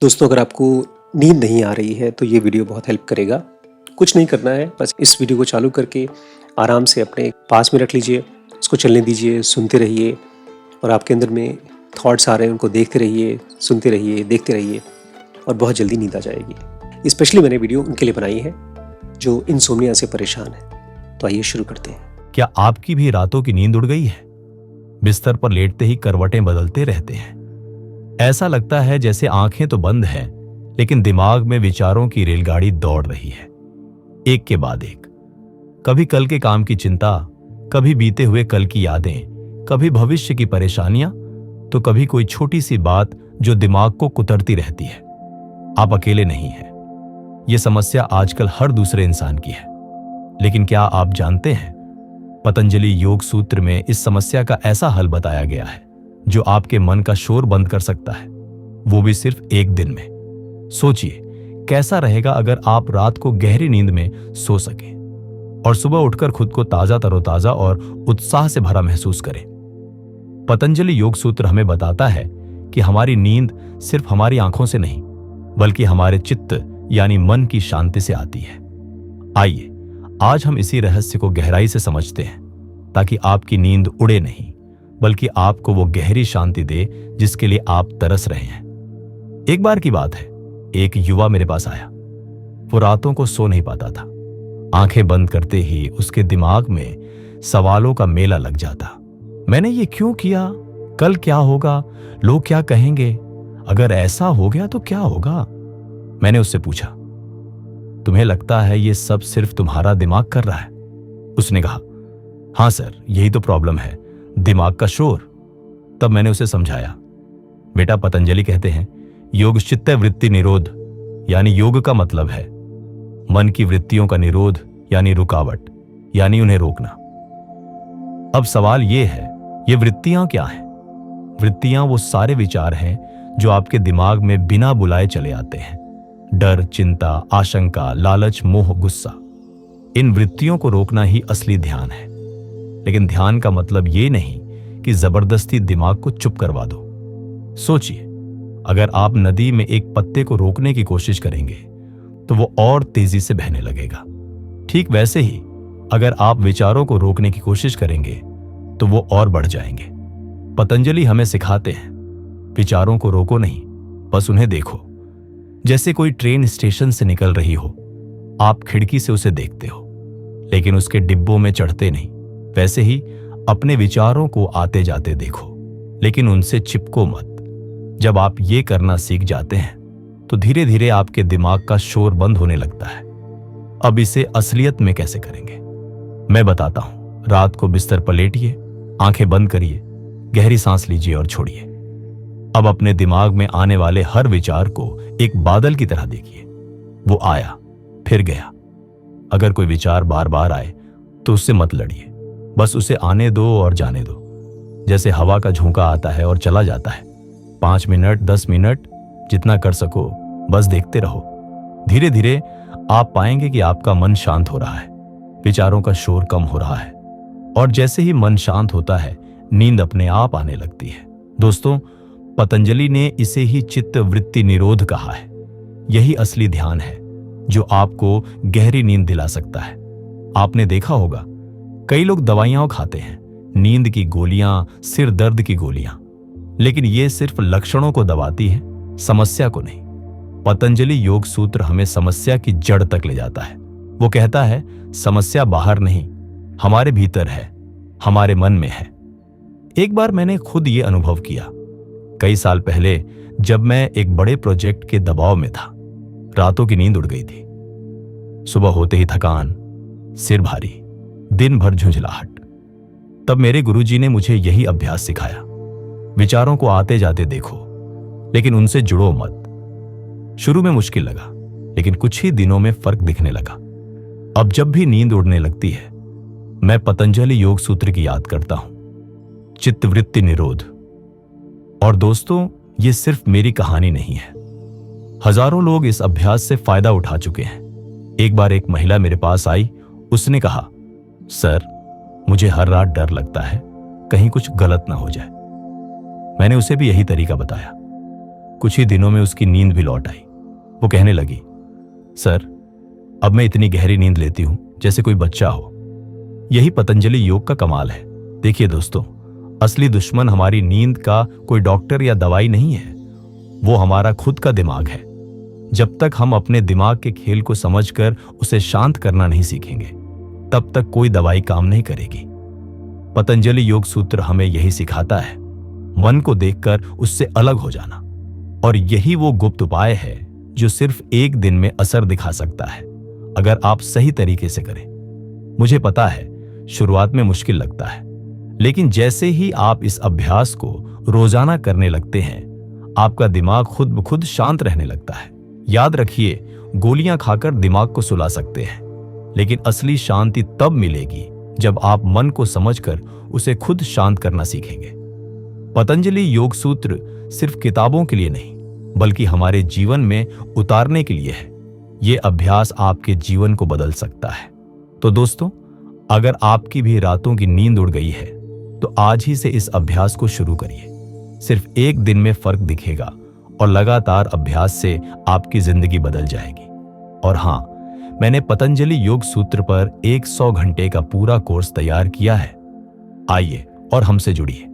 दोस्तों, अगर आपको नींद नहीं आ रही है तो ये वीडियो बहुत हेल्प करेगा। कुछ नहीं करना है, बस इस वीडियो को चालू करके आराम से अपने पास में रख लीजिए, उसको चलने दीजिए, सुनते रहिए और आपके अंदर में थॉट्स आ रहे हैं उनको देखते रहिए, सुनते रहिए, देखते रहिए और बहुत जल्दी नींद आ जाएगी। स्पेशली मैंने वीडियो उनके लिए बनाई है जो इंसोम्निया से परेशान है। तो आइए शुरू करते हैं। क्या आपकी भी रातों की नींद उड़ गई है? बिस्तर पर लेटते ही करवटें बदलते रहते हैं। ऐसा लगता है जैसे आंखें तो बंद हैं, लेकिन दिमाग में विचारों की रेलगाड़ी दौड़ रही है, एक के बाद एक। कभी कल के काम की चिंता, कभी बीते हुए कल की यादें, कभी भविष्य की परेशानियां, तो कभी कोई छोटी सी बात जो दिमाग को कुतरती रहती है। आप अकेले नहीं हैं। यह समस्या आजकल हर दूसरे इंसान की है। लेकिन क्या आप जानते हैं, पतंजलि योग सूत्र में इस समस्या का ऐसा हल बताया गया है जो आपके मन का शोर बंद कर सकता है, वो भी सिर्फ एक दिन में। सोचिए, कैसा रहेगा अगर आप रात को गहरी नींद में सो सकें और सुबह उठकर खुद को ताजा तरोताजा और उत्साह से भरा महसूस करें। पतंजलि योग सूत्र हमें बताता है कि हमारी नींद सिर्फ हमारी आंखों से नहीं, बल्कि हमारे चित्त यानी मन की शांति से आती है। आइए आज हम इसी रहस्य को गहराई से समझते हैं, ताकि आपकी नींद उड़े नहीं, बल्कि आपको वो गहरी शांति दे जिसके लिए आप तरस रहे हैं। एक बार की बात है, एक युवा मेरे पास आया। वो रातों को सो नहीं पाता था। आंखें बंद करते ही उसके दिमाग में सवालों का मेला लग जाता। मैंने ये क्यों किया? कल क्या होगा? लोग क्या कहेंगे? अगर ऐसा हो गया तो क्या होगा? मैंने उससे पूछा, तुम्हें लगता है ये सब सिर्फ तुम्हारा दिमाग कर रहा है? उसने कहा, हाँ सर, यही तो प्रॉब्लम है, दिमाग का शोर। तब मैंने उसे समझाया, बेटा, पतंजलि कहते हैं योग चित्त वृत्ति निरोध, यानी योग का मतलब है मन की वृत्तियों का निरोध, यानी रुकावट, यानी उन्हें रोकना। अब सवाल यह है, ये वृत्तियां क्या हैं? वृत्तियां वो सारे विचार हैं जो आपके दिमाग में बिना बुलाए चले आते हैं। डर, चिंता, आशंका, लालच, मोह, गुस्सा। इन वृत्तियों को रोकना ही असली ध्यान है। लेकिन ध्यान का मतलब ये नहीं कि जबरदस्ती दिमाग को चुप करवा दो। सोचिए, अगर आप नदी में एक पत्ते को रोकने की कोशिश करेंगे तो वो और तेजी से बहने लगेगा। ठीक वैसे ही अगर आप विचारों को रोकने की कोशिश करेंगे तो वो और बढ़ जाएंगे। पतंजलि हमें सिखाते हैं, विचारों को रोको नहीं, बस उन्हें देखो। जैसे कोई ट्रेन स्टेशन से निकल रही हो, आप खिड़की से उसे देखते हो, लेकिन उसके डिब्बों में चढ़ते नहीं। वैसे ही अपने विचारों को आते जाते देखो, लेकिन उनसे चिपको मत। जब आप ये करना सीख जाते हैं तो धीरे धीरे आपके दिमाग का शोर बंद होने लगता है। अब इसे असलियत में कैसे करेंगे, मैं बताता हूं। रात को बिस्तर पर लेटिए, आंखें बंद करिए, गहरी सांस लीजिए और छोड़िए। अब अपने दिमाग में आने वाले हर विचार को एक बादल की तरह देखिए। वो आया, फिर गया। अगर कोई विचार बार बार आए तो उससे मत लड़िए, बस उसे आने दो और जाने दो। जैसे हवा का झोंका आता है और चला जाता है। 5 मिनट, 10 मिनट, जितना कर सको बस देखते रहो। धीरे धीरे आप पाएंगे कि आपका मन शांत हो रहा है, विचारों का शोर कम हो रहा है, और जैसे ही मन शांत होता है, नींद अपने आप आने लगती है। दोस्तों, पतंजलि ने इसे ही चित्त वृत्ति निरोध कहा है। यही असली ध्यान है जो आपको गहरी नींद दिला सकता है। आपने देखा होगा, कई लोग दवाइयां खाते हैं, नींद की गोलियां, सिर दर्द की गोलियां, लेकिन ये सिर्फ लक्षणों को दबाती है, समस्या को नहीं। पतंजलि योग सूत्र हमें समस्या की जड़ तक ले जाता है। वो कहता है, समस्या बाहर नहीं, हमारे भीतर है, हमारे मन में है। एक बार मैंने खुद ये अनुभव किया। कई साल पहले जब मैं एक बड़े प्रोजेक्ट के दबाव में था, रातों की नींद उड़ गई थी। सुबह होते ही थकान, सिर भारी, दिन भर झुंझलाहट। तब मेरे गुरुजी ने मुझे यही अभ्यास सिखाया, विचारों को आते जाते देखो, लेकिन उनसे जुड़ो मत। शुरू में मुश्किल लगा, लेकिन कुछ ही दिनों में फर्क दिखने लगा। अब जब भी नींद उड़ने लगती है, मैं पतंजलि योग सूत्र की याद करता हूं, चित्त वृत्ति निरोध। और दोस्तों, ये सिर्फ मेरी कहानी नहीं है, हजारों लोग इस अभ्यास से फायदा उठा चुके हैं। एक बार एक महिला मेरे पास आई। उसने कहा, सर, मुझे हर रात डर लगता है कहीं कुछ गलत ना हो जाए। मैंने उसे भी यही तरीका बताया। कुछ ही दिनों में उसकी नींद भी लौट आई। वो कहने लगी, सर, अब मैं इतनी गहरी नींद लेती हूं जैसे कोई बच्चा हो। यही पतंजलि योग का कमाल है। देखिए दोस्तों, असली दुश्मन हमारी नींद का कोई डॉक्टर या दवाई नहीं है, वो हमारा खुद का दिमाग है। जब तक हम अपने दिमाग के खेल को समझकर उसे शांत करना नहीं सीखेंगे, तब तक कोई दवाई काम नहीं करेगी। पतंजलि योग सूत्र हमें यही सिखाता है, मन को देखकर उससे अलग हो जाना। और यही वो गुप्त उपाय है जो सिर्फ एक दिन में असर दिखा सकता है, अगर आप सही तरीके से करें। मुझे पता है शुरुआत में मुश्किल लगता है, लेकिन जैसे ही आप इस अभ्यास को रोजाना करने लगते हैं, आपका दिमाग खुद ब खुद शांत रहने लगता है। याद रखिए, गोलियां खाकर दिमाग को सुला सकते हैं, लेकिन असली शांति तब मिलेगी जब आप मन को समझकर उसे खुद शांत करना सीखेंगे। पतंजलि योग सूत्र सिर्फ किताबों के लिए नहीं, बल्कि हमारे जीवन में उतारने के लिए है। ये अभ्यास आपके जीवन को बदल सकता है। तो दोस्तों, अगर आपकी भी रातों की नींद उड़ गई है, तो आज ही से इस अभ्यास को शुरू करिए। सिर्फ एक दिन में फर्क दिखेगा और लगातार अभ्यास से आपकी जिंदगी बदल जाएगी। और हां, मैंने पतंजलि योग सूत्र पर 100 घंटे का पूरा कोर्स तैयार किया है। आइए और हमसे जुड़िए।